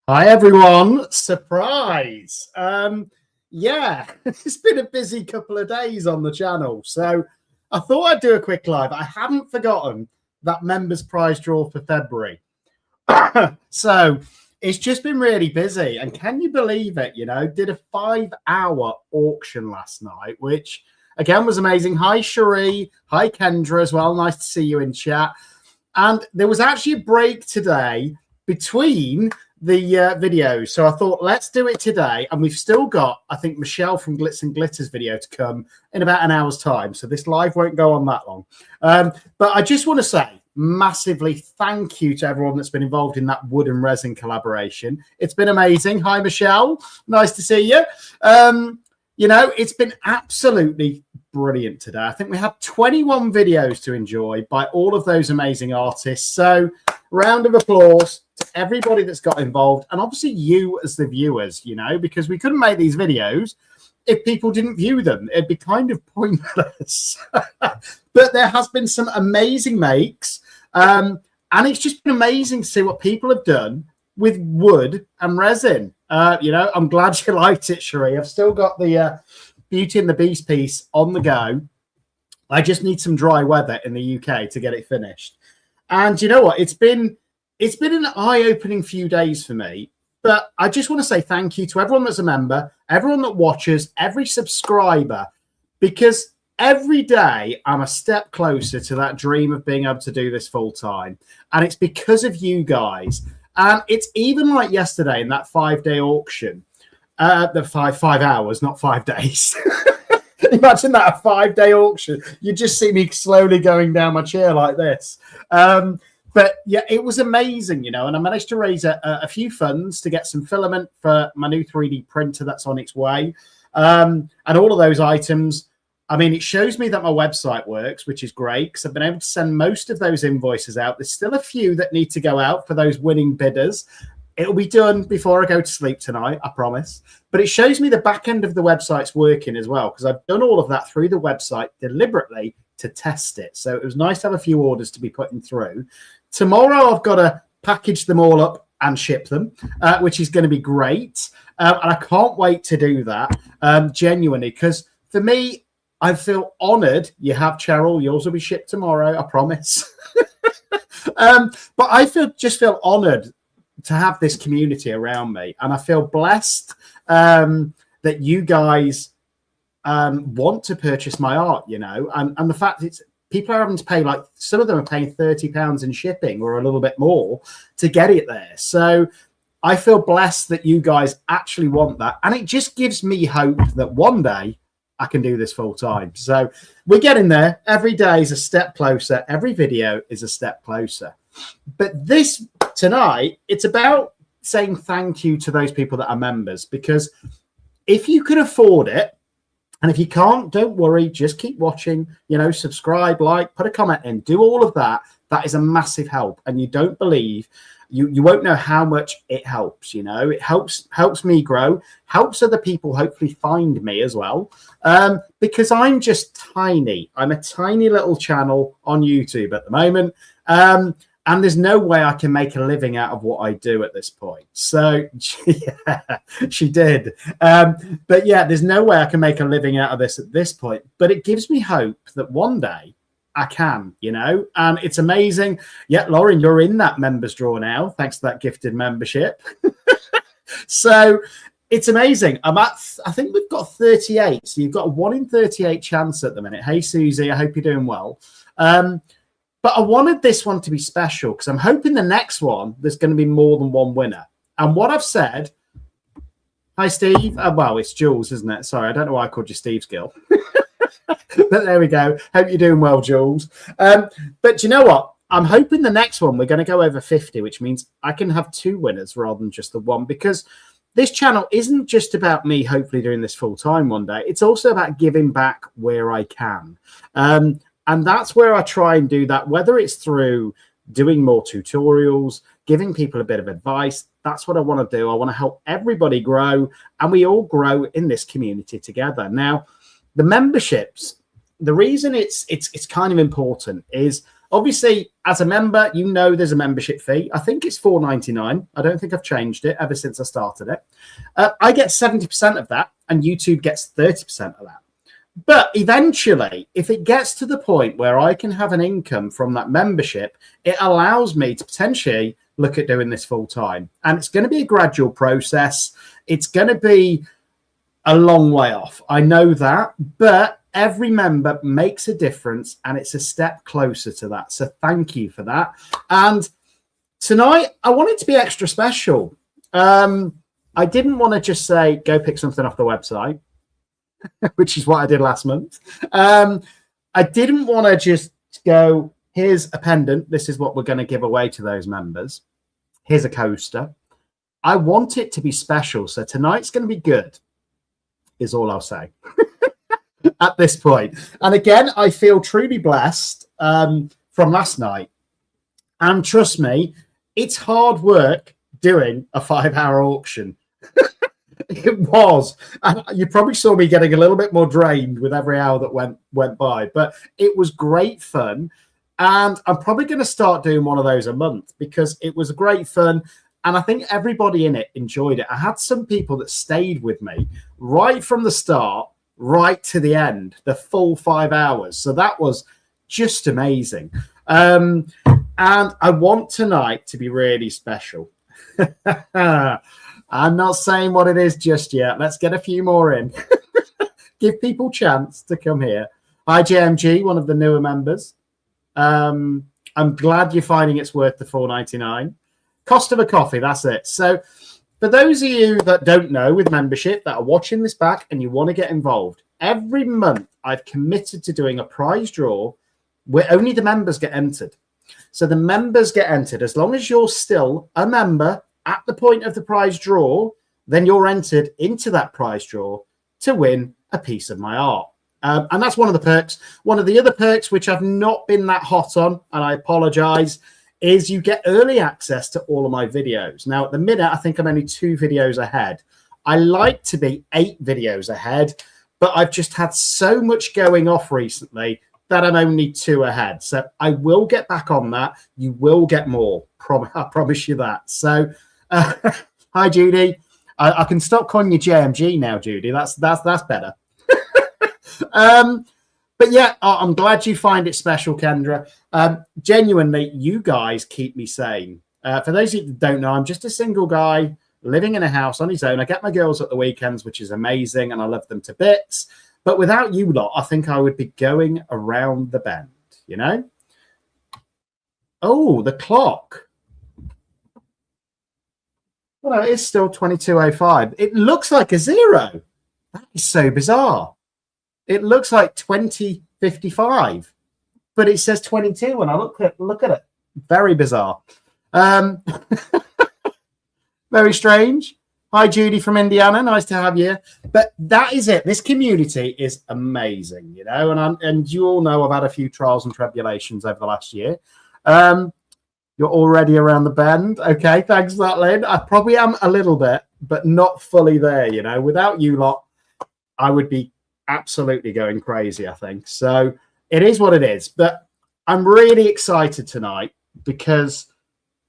Hi everyone! Surprise! Yeah, it's been a busy couple of days on the channel, so I thought I'd do a quick live. I haven't forgotten that members prize draw for February. So it's just been really busy, and can you believe it? Did a 5-hour auction last night, which again was amazing. Hi Cherie, hi Kendra as well. Nice to see you in chat. And there was actually a break today between the videos, so I thought let's do it today. And we've still got, I think, Michelle from Glitz and Glitters video to come in about an hour's time, so this live won't go on that long. But I just want to say massively thank you to everyone that's been involved in that wood and resin collaboration. It's been amazing. Hi Michelle, nice to see you. It's been absolutely brilliant today. I think we had 21 videos to enjoy by all of those amazing artists. So round of applause to everybody that's got involved, and obviously you as the viewers, because we couldn't make these videos if people didn't view them. It'd be kind of pointless. But there has been some amazing makes, and it's just been amazing to see what people have done with wood and resin. I'm glad you liked it, Cherie. I've still got the Beauty and the Beast piece on the go. I just need some dry weather in the UK to get it finished. And you know what? It's been an eye-opening few days for me. But I just want to say thank you to everyone that's a member, everyone that watches, every subscriber, because every day I'm a step closer to that dream of being able to do this full time. And it's because of you guys. And it's even like yesterday in that 5-day auction, the five hours, not 5 days. Imagine that, a 5-day auction. You just see me slowly going down my chair like this. But yeah, it was amazing, and I managed to raise a few funds to get some filament for my new 3D printer that's on its way. And all of those items, I mean, it shows me that my website works, which is great because I've been able to send most of those invoices out. There's still a few that need to go out for those winning bidders. It'll be done before I go to sleep tonight, I promise. But it shows me the back end of the website's working as well, because I've done all of that through the website deliberately to test it. So it was nice to have a few orders to be putting through. Tomorrow, I've got to package them all up and ship them, which is going to be great. And I can't wait to do that, genuinely, because for me, I feel honoured. You have Cheryl. Yours will be shipped tomorrow, I promise. But I just feel honoured to have this community around me, and I feel blessed that you guys want to purchase my art, and the fact it's people are having to pay, like some of them are paying £30 in shipping or a little bit more to get it there. So I feel blessed that you guys actually want that, and it just gives me hope that one day I can do this full time. So we're getting there. Every day is a step closer. Every video is a step closer. But this tonight, it's about saying thank you to those people that are members, because if you can afford it, and if you can't, don't worry, just keep watching, subscribe, like, put a comment in, do all of that. That is a massive help. And you don't believe, you won't know how much it helps, it helps me grow, helps other people hopefully find me as well. Because I'm just tiny. I'm a tiny little channel on YouTube at the moment. And there's no way I can make a living out of what I do at this point. So, yeah, she did. But yeah, there's no way I can make a living out of this at this point. But it gives me hope that one day I can, and it's amazing. Yeah, Lauren, you're in that members draw now, thanks to that gifted membership. So it's amazing. I think we've got 38. So you've got a 1 in 38 chance at the minute. Hey, Susie, I hope you're doing well. But I wanted this one to be special because I'm hoping the next one, there's going to be more than one winner. And what I've said, hi, Steve. Well, it's Jules, isn't it? Sorry, I don't know why I called you Steve's girl. But there we go. Hope you're doing well, Jules. But you know what? I'm hoping the next one, we're going to go over 50, which means I can have 2 winners rather than just the one, because this channel isn't just about me hopefully doing this full time one day. It's also about giving back where I can. And that's where I try and do that, whether it's through doing more tutorials, giving people a bit of advice. That's what I want to do. I want to help everybody grow, and we all grow in this community together. Now, the memberships, the reason it's kind of important is Obviously, as a member, you know there's a membership fee. I think it's $4.99. I don't think I've changed it ever since I started it. I get 70% of that, and YouTube gets 30% of that. But eventually, if it gets to the point where I can have an income from that membership, it allows me to potentially look at doing this full time. And it's going to be a gradual process. It's going to be a long way off. I know that, but every member makes a difference, and it's a step closer to that. So thank you for that. And tonight, I want it to be extra special. I didn't want to just say, go pick something off the website, which is what I did last month. I didn't want to just go, here's a pendant. This is what we're going to give away to those members. Here's a coaster. I want it to be special. So tonight's going to be good, is all I'll say at this point. And again, I feel truly blessed from last night. And trust me, it's hard work doing a 5-hour auction. It was. And you probably saw me getting a little bit more drained with every hour that went by, but it was great fun. And I'm probably going to start doing one of those a month because it was great fun. And I think everybody in it enjoyed it. I had some people that stayed with me right from the start, right to the end, the full 5 hours. So that was just amazing. And I want tonight to be really special. I'm not saying what it is just yet. Let's get a few more in. Give people chance to come here. Hi, JMG, one of the newer members. I'm glad you're finding it's worth the $4.99. Cost of a coffee, that's it. So for those of you that don't know with membership that are watching this back and you want to get involved, every month I've committed to doing a prize draw where only the members get entered. So the members get entered. As long as you're still a member at the point of the prize draw, then you're entered into that prize draw to win a piece of my art. And that's one of the perks. One of the other perks, which I've not been that hot on, and I apologize, is you get early access to all of my videos. Now, at the minute, I think I'm only 2 videos ahead. I like to be 8 videos ahead, but I've just had so much going off recently that I'm only 2 ahead. So I will get back on that. You will get more. I promise you that. So hi, Judy. I can stop calling you JMG now, Judy. That's better. But yeah, I'm glad you find it special, Kendra. Genuinely, you guys keep me sane. For those of you that don't know, I'm just a single guy living in a house on his own. I get my girls at the weekends, which is amazing, and I love them to bits. But without you lot, I think I would be going around the bend, you know? Oh, the clock. Well, it is still 22:05. It looks like a 0. That is so bizarre. It looks like 20:55, but it says 22 when I look at it. Very bizarre. Very strange. Hi, Judy from Indiana. Nice to have you. But that is it. This community is amazing, you know, and you all know I've had a few trials and tribulations over the last year. You're already around the bend. Okay, thanks for that, Lynn. I probably am a little bit, but not fully there, you know. Without you lot, I would be absolutely going crazy, I think. So it is what it is. But I'm really excited tonight because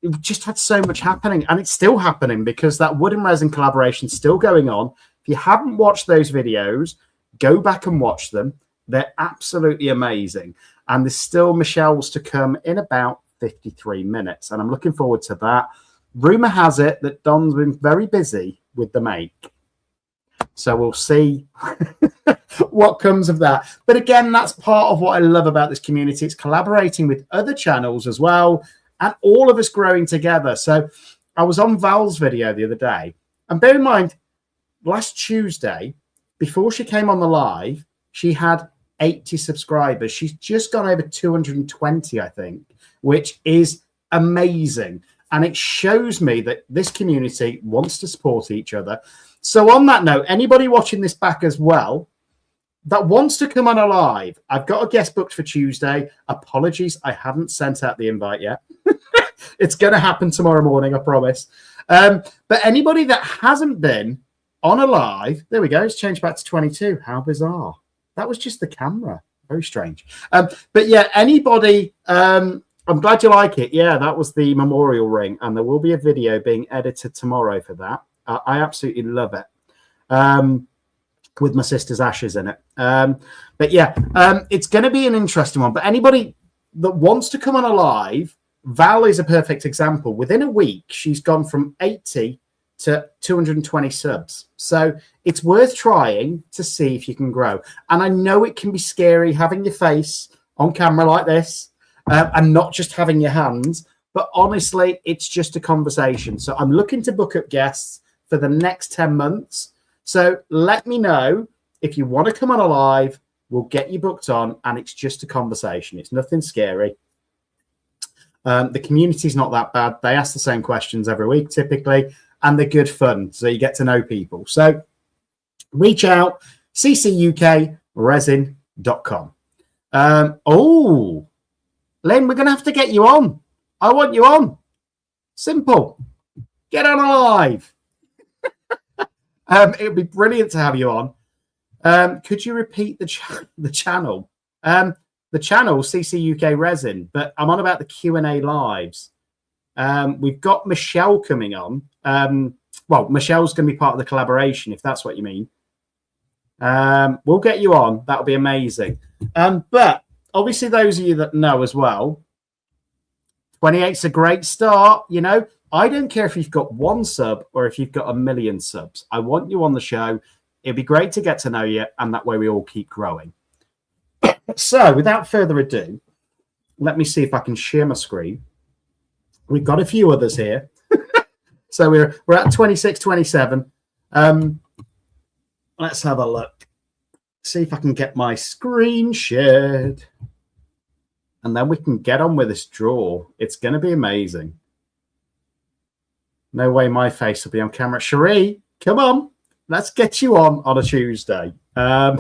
we've just had so much happening, and it's still happening because that wood and resin collaboration is still going on. If you haven't watched those videos, go back and watch them. They're absolutely amazing. And there's still Michelle's to come in about 53 minutes, and I'm looking forward to that. Rumor has it that Don's been very busy with the make, so we'll see what comes of that. But again, that's part of what I love about this community. It's collaborating with other channels as well, and all of us growing together. So I was on Val's video the other day, and bear in mind, last Tuesday, before she came on the live, she had 80 subscribers. She's just gone over 220, I think, which is amazing. And it shows me that this community wants to support each other. So on that note, anybody watching this back as well that wants to come on a live, I've got a guest booked for Tuesday. Apologies, I haven't sent out the invite yet. It's going to happen tomorrow morning, I promise. But anybody that hasn't been on a live, there we go, it's changed back to 22. How bizarre. That was just the camera. Very strange. But yeah, anybody, I'm glad you like it. Yeah, that was the memorial ring, and there will be a video being edited tomorrow for that. I absolutely love it. With my sister's ashes in it. But yeah, it's going to be an interesting one. But anybody that wants to come on a live, Val is a perfect example. Within a week, she's gone from 80 to 220 subs. So it's worth trying to see if you can grow. And I know it can be scary having your face on camera like this and not just having your hands. But honestly, it's just a conversation. So I'm looking to book up guests for the next 10 months. So let me know if you want to come on a live. We'll get you booked on, and it's just a conversation. It's nothing scary. The community's not that bad. They ask the same questions every week, typically, and they're good fun. So you get to know people. So reach out, CCUKResin.com. Oh, Lynn, we're going to have to get you on. I want you on. Simple. Get on a live. It would be brilliant to have you on. Could you repeat the channel? The channel, CCUK Resin, but I'm on about the Q&A lives. We've got Michelle coming on. Well, Michelle's going to be part of the collaboration, if that's what you mean. We'll get you on. That'll be amazing. But obviously, those of you that know as well, 28's a great start. You know, I don't care if you've got 1 sub or if you've got 1 million subs. I want you on the show. It'd be great to get to know you, and that way we all keep growing. So, without further ado, let me see if I can share my screen. We've got a few others here. So we're at 26, 27. Let's have a look. See if I can get my screen shared. And then we can get on with this draw. It's going to be amazing. No way my face will be on camera. Cherie, come on. Let's get you on a Tuesday. Yeah,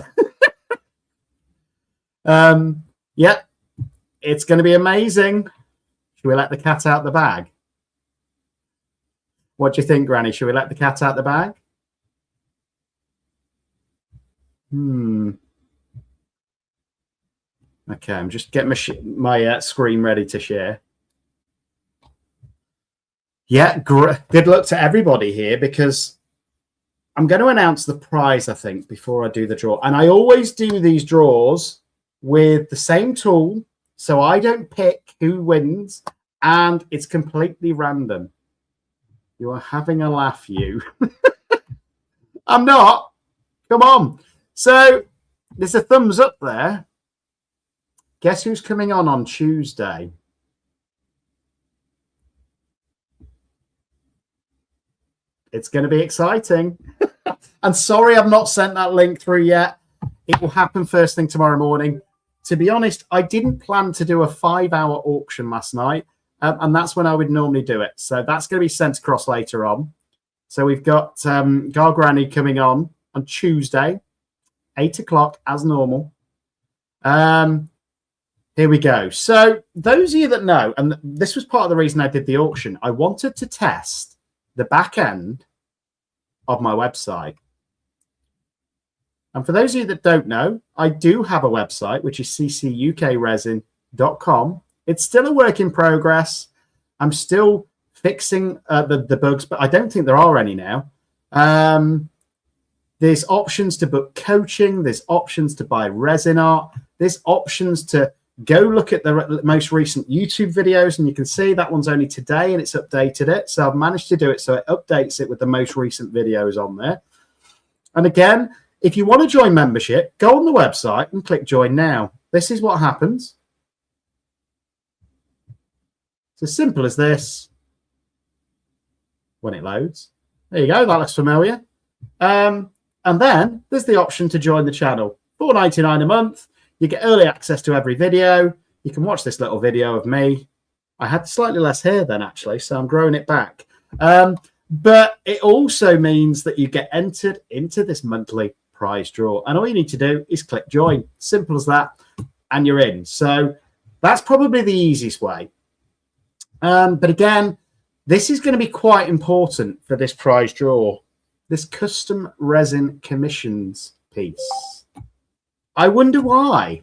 it's going to be amazing. Should we let the cat out the bag? What do you think, Granny? Should we let the cat out the bag? Okay, I'm just getting my screen ready to share. Yeah, good luck to everybody here, because I'm going to announce the prize, I think, before I do the draw. And I always do these draws with the same tool, so I don't pick who wins, and it's completely random. You are having a laugh, you. I'm not. Come on. So there's a thumbs up there. Guess who's coming on Tuesday? It's going to be exciting. And sorry I've not sent that link through yet. It will happen first thing tomorrow morning. To be honest, I didn't plan to do a 5-hour auction last night, and that's when I would normally do it. So that's going to be sent across later on. So we've got Gar Granny coming on Tuesday, 8 o'clock as normal. Here we go. So those of you that know, and this was part of the reason I did the auction, I wanted to test the back end of my website. And for those of you that don't know, I do have a website, which is CCUKResin.com. It's still a work in progress. I'm still fixing the bugs, but I don't think there are any now. There's options to book coaching. There's options to buy resin art. There's options to go look at the most recent YouTube videos, and you can see that one's only today, and it's updated it. So I've managed to do it so it updates it with the most recent videos on there. And again, if you want to join membership, go on the website and click join now. This is what happens. It's as simple as this when it loads. There you go. That looks familiar. And then there's the option to join the channel. $4.99 a month. You get early access to every video. You can watch this little video of me. I had slightly less hair then, actually, so I'm growing it back. But it also means that you get entered into this monthly prize draw. And all you need to do is click join. Simple as that. And you're in. So that's probably the easiest way. But again, this is going to be quite important for this prize draw. This custom resin commissions piece. I wonder why.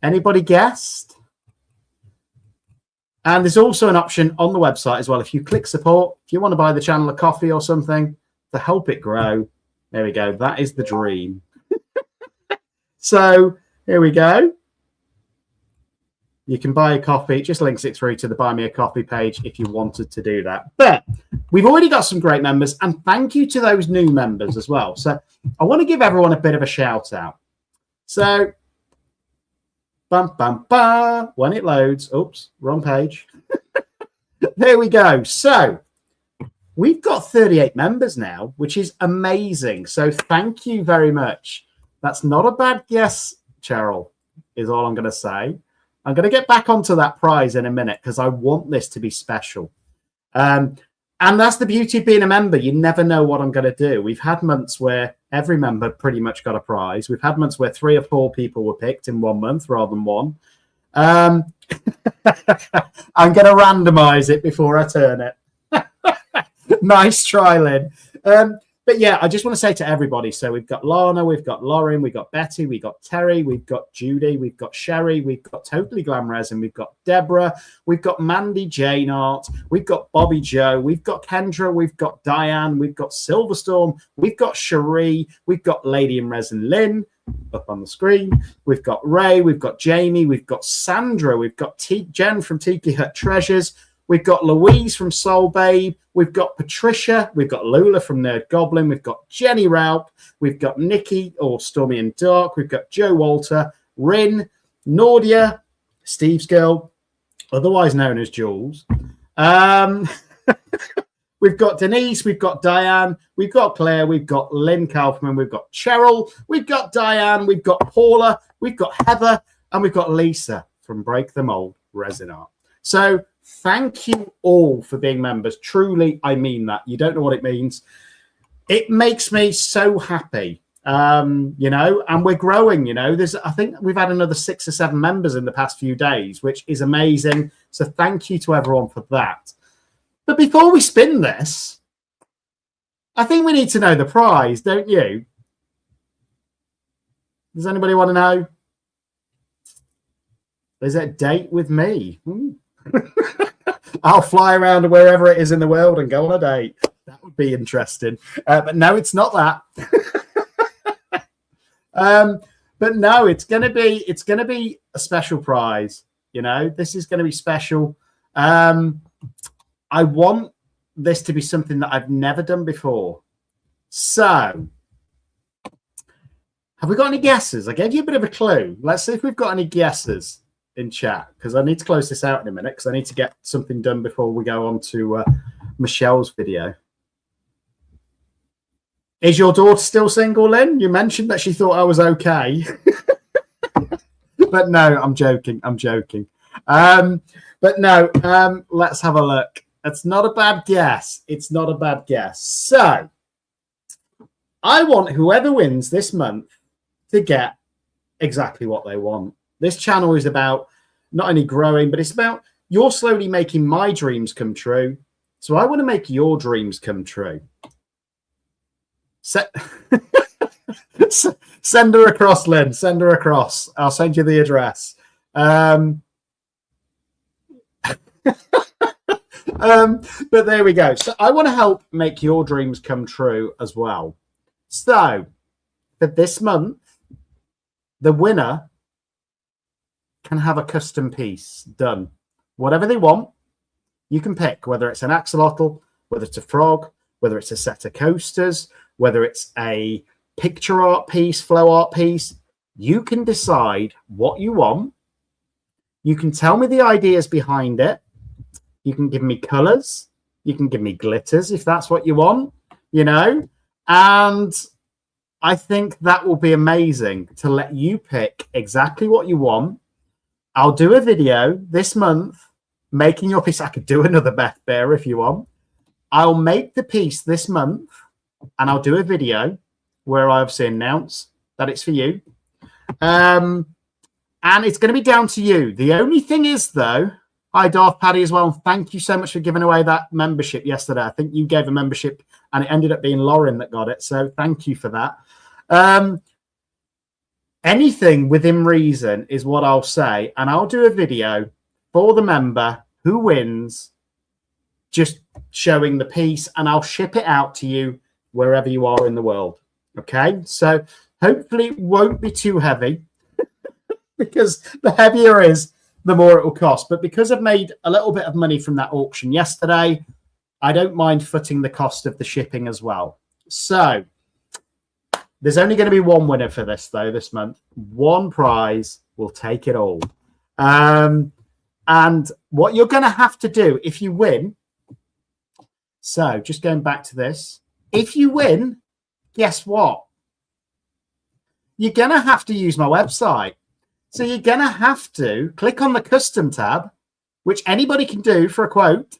Anybody guessed? And there's also an option on the website as well. If you click support, if you want to buy the channel a coffee or something to help it grow, there we go. That is the dream. So here we go. You can buy a coffee. It just links it through to the Buy Me a Coffee page if you wanted to do that. But we've already got some great members, and thank you to those new members as well. So I want to give everyone a bit of a shout out. So, bum, bum, bum, when it loads, oops, wrong page. There we go. So we've got 38 members now, which is amazing. So thank you very much. That's not a bad guess, Cheryl, is all I'm going to say. I'm going to get back onto that prize in a minute because I want this to be special. And that's the beauty of being a member. You never know what I'm going to do. We've had months where every member pretty much got a prize. We've had months where 3 or 4 people were picked in 1 month rather than 1. I'm going to randomize it before I turn it. Nice try, Lynn. But yeah, I just want to say to everybody, so we've got Lana, we've got Lauren, we've got Betty, we've got Terry, we've got Judy, we've got Sherry, we've got Totally Glam Resin, we've got Deborah, we've got Mandy Jane Art, we've got Bobby Joe, we've got Kendra, we've got Diane, we've got Silverstorm, we've got Cherie, we've got Lady in Resin Lynn up on the screen, we've got Ray, we've got Jamie, we've got Sandra, we've got Jen from Tiki Hut Treasures, we've got Louise from Soul Babe. We've got Patricia. We've got Lula from Nerd Goblin. We've got Jenny Raup. We've got Nikki or Stormy and Dark. We've got Joe Walter, Rin, Nordia, Steve's girl, otherwise known as Jules. We've got Denise. We've got Diane. We've got Claire. We've got Lynn Kaufman. We've got Cheryl. We've got Diane. We've got Paula. We've got Heather. And we've got Lisa from Break the Mold Resin Art. So thank you all for being members. Truly, I mean that. You don't know what it means. It makes me so happy, you know, and we're growing, you know. I think we've had another 6 or 7 members in the past few days, which is amazing. So thank you to everyone for that. But before we spin this, I think we need to know the prize, don't you? Does anybody want to know? Is it a date with me? I'll fly around to wherever it is in the world and go on a date. That would be interesting. But no, it's not that. But no, it's gonna be a special prize. You know, this is gonna be special. I want this to be something that I've never done before. So, have we got any guesses? I gave you a bit of a clue. Let's see if we've got any guesses in chat, because I need to close this out in a minute because I need to get something done before we go on to Michelle's video. Is your daughter still single, Lynn? You mentioned that she thought I was okay. But no, I'm joking. I'm joking. But no, let's have a look. It's not a bad guess. It's not a bad guess. So I want whoever wins this month to get exactly what they want. This channel is about not only growing, but it's about you're slowly making my dreams come true. So I want to make your dreams come true. Send her across, Lynn. Send her across. I'll send you the address. But there we go. So I want to help make your dreams come true as well. So for this month, the winner can have a custom piece done. Whatever they want, you can pick, whether it's an axolotl, whether it's a frog, whether it's a set of coasters, whether it's a picture art piece, flow art piece. You can decide what you want. You can tell me the ideas behind it. You can give me colors. You can give me glitters if that's what you want, you know. And I think that will be amazing to let you pick exactly what you want. I'll do a video this month making your piece. I could do another Beth Bear if you want. I'll make the piece this month and I'll do a video where I obviously announce that it's for you. And it's going to be down to you. The only thing is, though, hi, Darth Paddy as well. Thank you so much for giving away that membership yesterday. I think you gave a membership and it ended up being Lauren that got it. So thank you for that. anything within reason is what I'll say. And I'll do a video for the member who wins, just showing the piece, and I'll ship it out to you wherever you are in the world. Okay, so hopefully it won't be too heavy, because the heavier it is, the more it will cost. But because I've made a little bit of money from that auction yesterday, I don't mind footing the cost of the shipping as well. So there's only going to be one winner for this, though, this month. One prize will take it all. And what you're going to have to do if you win, so just going back to this, if you win, guess what? You're going to have to use my website. So you're going to have to click on the custom tab, which anybody can do for a quote.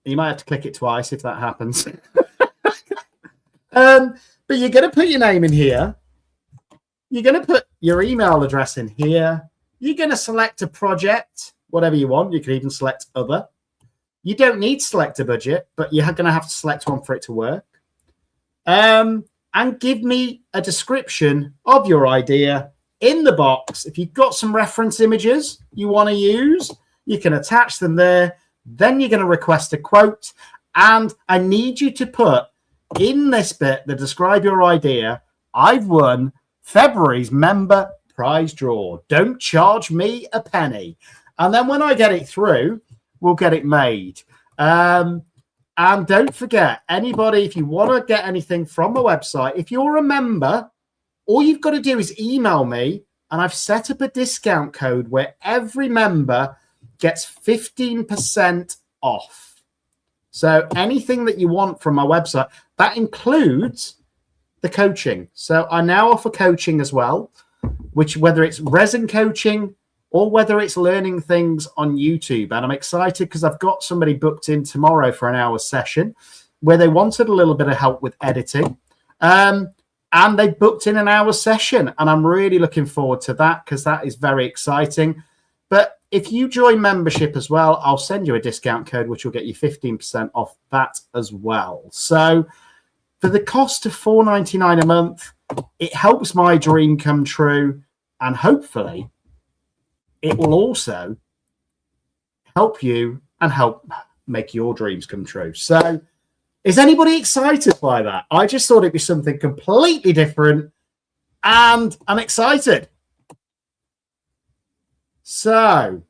You might have to click it twice if that happens. But you're going to put your name in here. You're going to put your email address in here. You're going to select a project, whatever you want. You can even select other. You don't need to select a budget, but you're going to have to select one for it to work. And give me a description of your idea in the box. If you've got some reference images you want to use, you can attach them there. Then you're going to request a quote. And I need you to put in this bit that describe your idea, I've won February's member prize draw. Don't charge me a penny. And then when I get it through, we'll get it made. And don't forget, anybody, if you want to get anything from the website, if you're a member, all you've got to do is email me, and I've set up a discount code where every member gets 15% off. So anything that you want from my website, that includes the coaching. So I now offer coaching as well, which whether it's resin coaching or whether it's learning things on YouTube. And I'm excited because I've got somebody booked in tomorrow for an hour session where they wanted a little bit of help with editing. And they booked in an hour session. And I'm really looking forward to that because that is very exciting. But if you join membership as well, I'll send you a discount code, which will get you 15% off that as well. So for the cost of $4.99 a month, it helps my dream come true. And hopefully it will also help you and help make your dreams come true. So is anybody excited by that? I just thought it'd be something completely different, and I'm excited. So,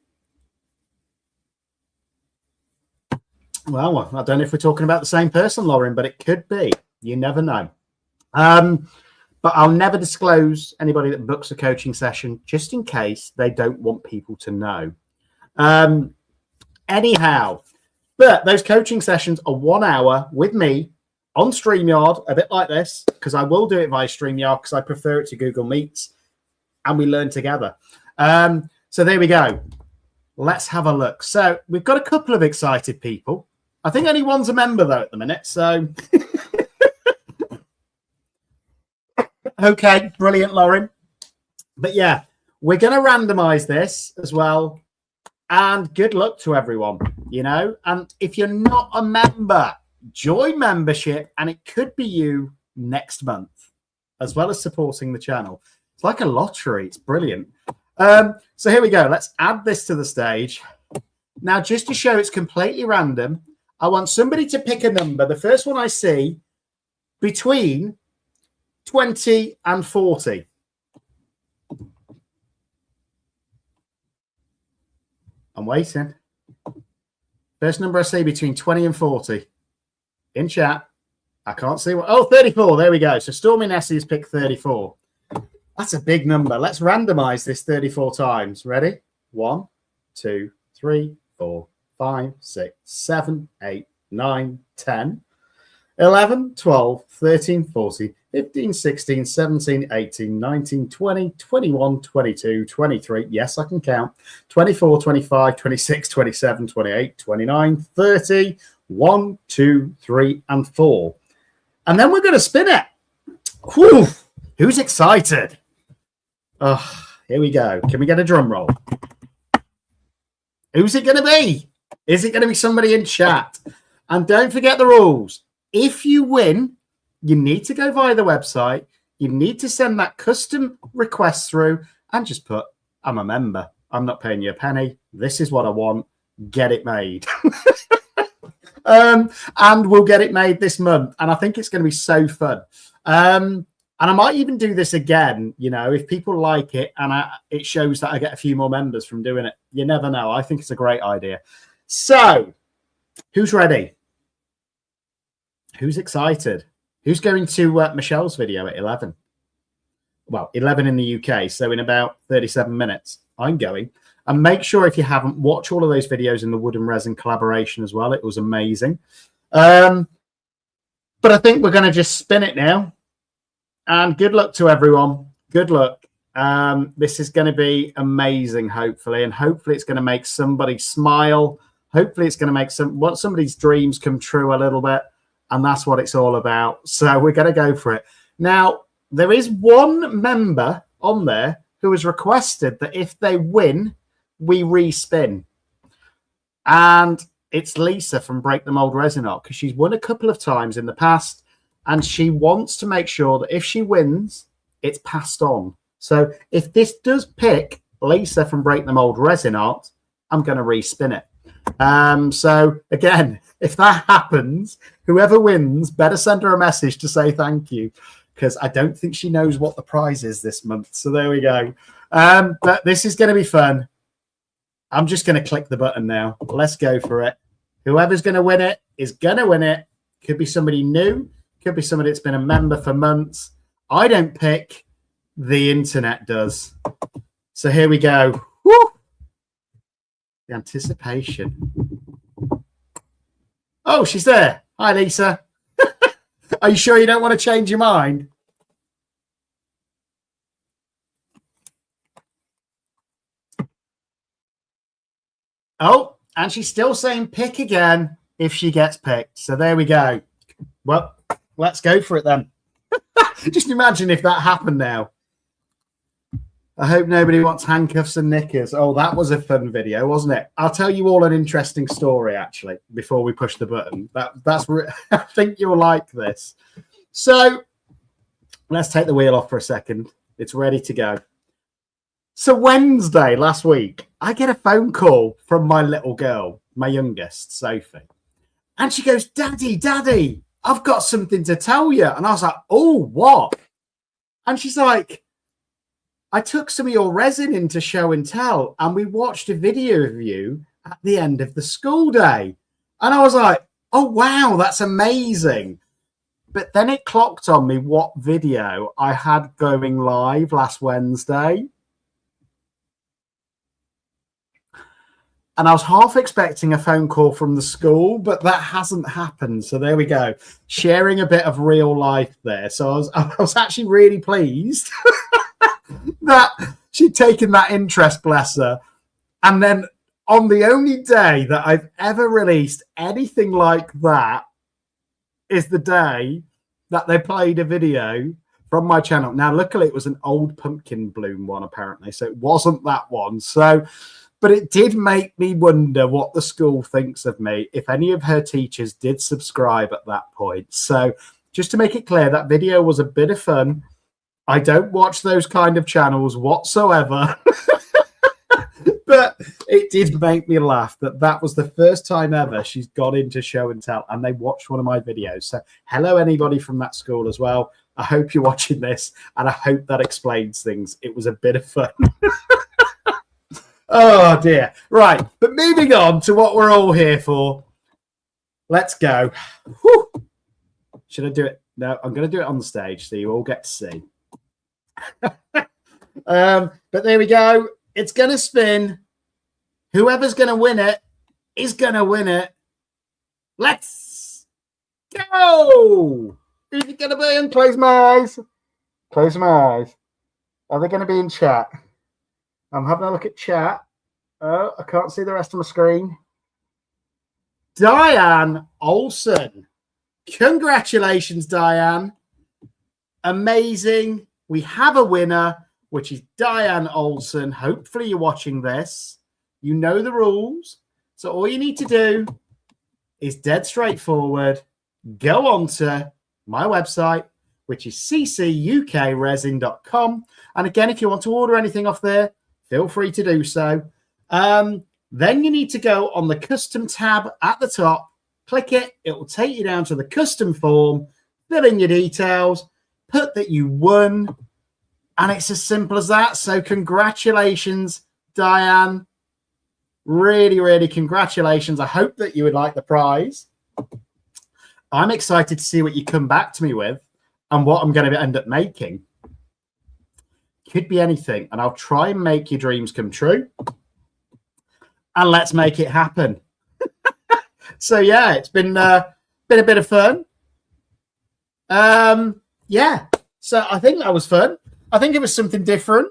well, I don't know if we're talking about the same person, Lauren, but it could be. You never know. But I'll never disclose anybody that books a coaching session just in case they don't want people to know. Anyhow, but those coaching sessions are 1 hour with me on StreamYard, a bit like this, because I will do it via StreamYard because I prefer it to Google Meets, and we learn together. So there we go. Let's have a look. So we've got a couple of excited people. I think only one's a member, though, at the minute. So... Okay, brilliant, Lauren. But yeah, we're going to randomize this as well. And good luck to everyone, you know. And if you're not a member, join membership, and it could be you next month, as well as supporting the channel. It's like a lottery. It's brilliant. So here we go. Let's add this to the stage. Now, just to show it's completely random, I want somebody to pick a number. The first one I see between 20 and 40. I'm waiting. First number I see between 20 and 40. In chat. I can't see what. Oh, 34. There we go. So Stormy Nessie has picked 34. That's a big number. Let's randomize this 34 times. Ready? 1, 2, 3, 4, 5, 6, 7, 8, 9, 10, 11, 12, 13, 14. 15, 16, 17, 18, 19, 20, 21, 22, 23. Yes, I can count. 24, 25, 26, 27, 28, 29, 30. 1, 2, 3, and 4. And then we're going to spin it. Whew. Who's excited? Oh, here we go. Can we get a drum roll? Who's it going to be? Is it going to be somebody in chat? And don't forget the rules. If you win, You need to go via the website. You need to send that custom request through and just put, I'm a member. I'm not paying you a penny. This is what I want. Get it made. And we'll get it made this month. And I think it's going to be so fun. And I might even do this again, you know, if people like it and it shows that I get a few more members from doing it. You never know. I think it's a great idea. So who's ready? Who's excited? Who's going to Michelle's video at 11? Well, 11 in the UK. So in about 37 minutes, I'm going. And make sure if you haven't, watch all of those videos in the wood and resin collaboration as well. It was amazing. But I think we're going to just spin it now. And good luck to everyone. Good luck. This is going to be amazing, hopefully. And hopefully it's going to make somebody smile. Hopefully it's going to make somebody's dreams come true a little bit. And that's what it's all about. So we're going to go for it. Now, there is one member on there who has requested that if they win, we respin. And it's Lisa from Break the Mold Resin Art, because she's won a couple of times in the past. And she wants to make sure that if she wins, it's passed on. So if this does pick Lisa from Break the Mold Resin Art, I'm going to respin it. So again, if that happens, whoever wins better send her a message to say thank you, because I don't think she knows what the prize is this month. So there we go. But this is going to be fun. I'm just going to click the button now. Let's go for it. Whoever's going to win it is going to win it. Could be somebody new. Could be somebody that's been a member for months. I don't pick. The internet does. So here we go. Woo! The anticipation. Oh, she's there. Hi, Lisa. Are you sure you don't want to change your mind? Oh, and she's still saying pick again if she gets picked. So there we go. Well, let's go for it then. Just imagine if that happened now. I hope nobody wants handcuffs and knickers. Oh, that was a fun video, wasn't it? I'll tell you all an interesting story, actually, before we push the button. I think you'll like this. So let's take the wheel off for a second. It's ready to go. So Wednesday last week, I get a phone call from my little girl, my youngest, Sophie. And she goes, Daddy, I've got something to tell you. And I was like, oh, what? And she's like, I took some of your resin into show and tell, and we watched a video of you at the end of the school day. And I was like, oh, wow, that's amazing. But then it clocked on me what video I had going live last Wednesday. And I was half expecting a phone call from the school, but that hasn't happened. So there we go. Sharing a bit of real life there. So I was actually really pleased that she'd taken that interest, bless her. And then on the only day that I've ever released anything like that is the day that they played a video from my channel. Now, luckily, it was an old pumpkin bloom one, apparently. So it wasn't that one. So, but it did make me wonder what the school thinks of me, if any of her teachers did subscribe at that point. So just to make it clear, that video was a bit of fun. I don't watch those kind of channels whatsoever. But it did make me laugh that was the first time ever she's got into show and tell and they watched one of my videos. So hello, anybody from that school as well. I hope you're watching this and I hope that explains things. It was a bit of fun. Oh, dear. Right. But moving on to what we're all here for. Let's go. Whew. Should I do it? No, I'm going to do it on the stage so you all get to see. But there we go. It's going to spin. Whoever's going to win it is going to win it. Let's go. Who's it going to be? And close my eyes. Close my eyes. Are they going to be in chat? I'm having a look at chat. Oh, I can't see the rest of my screen. Diane Olsen. Congratulations, Diane. Amazing. We have a winner, which is Diane Olsen. Hopefully you're watching this. You know the rules. So all you need to do is dead straightforward. Go on to my website, which is CCUKResin.com. And again, if you want to order anything off there, feel free to do so. Then you need to go on the custom tab at the top, click it. It will take you down to the custom form, fill in your details, put that you won. And it's as simple as that. So congratulations, Diane. Really, really congratulations. I hope that you would like the prize. I'm excited to see what you come back to me with and what I'm going to end up making. Could be anything. And I'll try and make your dreams come true. And let's make it happen. So, yeah, it's been a bit of fun. Yeah, so I think that was fun. I think it was something different.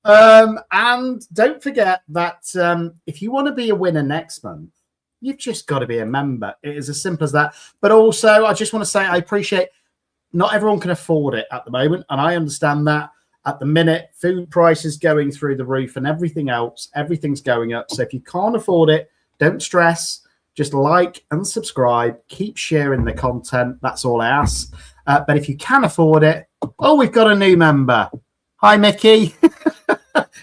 And don't forget that if you want to be a winner next month, you've just got to be a member. It is as simple as that. But also, I just want to say I appreciate not everyone can afford it at the moment. And I understand that. At the minute, food prices going through the roof and everything else, everything's going up. So if you can't afford it, don't stress. Just like and subscribe. Keep sharing the content. That's all I ask. But if you can afford it, oh, we've got a new member. Hi, Mickey.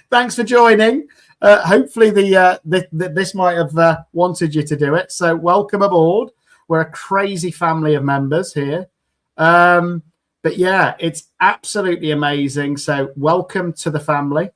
Thanks for joining. Hopefully this might have wanted you to do it. So welcome aboard. We're a crazy family of members here. But yeah, it's absolutely amazing. So welcome to the family.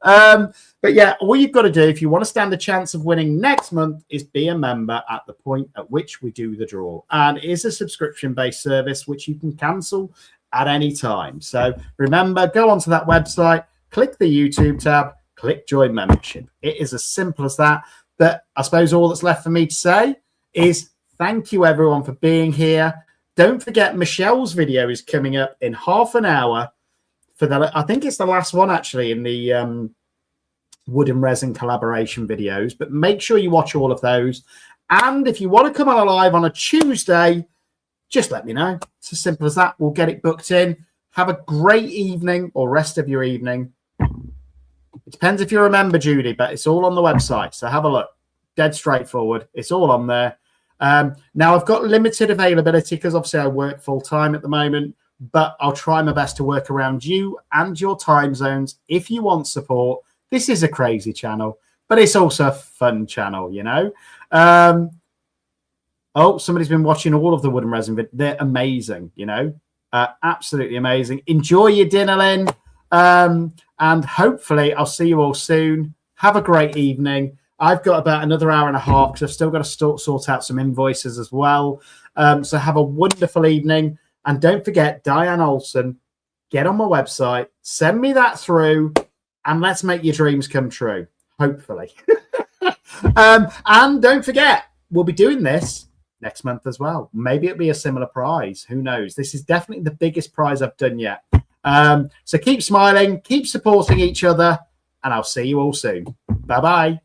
But yeah, all you've got to do if you want to stand a chance of winning next month is be a member at the point at which we do the draw. And it is a subscription-based service which you can cancel at any time. So remember, go onto that website, click the YouTube tab, click join membership. It is as simple as that. But I suppose all that's left for me to say is thank you everyone for being here. Don't forget Michelle's video is coming up in half an hour for I think it's the last one actually in the wood and resin collaboration videos, but make sure you watch all of those. And if you want to come on live on a Tuesday, just let me know. It's as simple as that. We'll get it booked in. Have a great evening or rest of your evening. It depends if you remember, Judy, but it's all on the website. So have a look. Dead straightforward. It's all on there. Now, I've got limited availability because obviously I work full time at the moment, but I'll try my best to work around you and your time zones. If you want support, this is a crazy channel, but it's also a fun channel, you know. Oh, somebody's been watching all of the wood and resin videos. They're amazing, you know, absolutely amazing. Enjoy your dinner, Lynn. And hopefully I'll see you all soon. Have a great evening. I've got about another hour and a half because I've still got to sort out some invoices as well. So have a wonderful evening. And don't forget, Diane Olsen, get on my website, send me that through, and let's make your dreams come true, hopefully. And don't forget, we'll be doing this next month as well. Maybe it'll be a similar prize. Who knows? This is definitely the biggest prize I've done yet. So keep smiling, keep supporting each other, and I'll see you all soon. Bye-bye.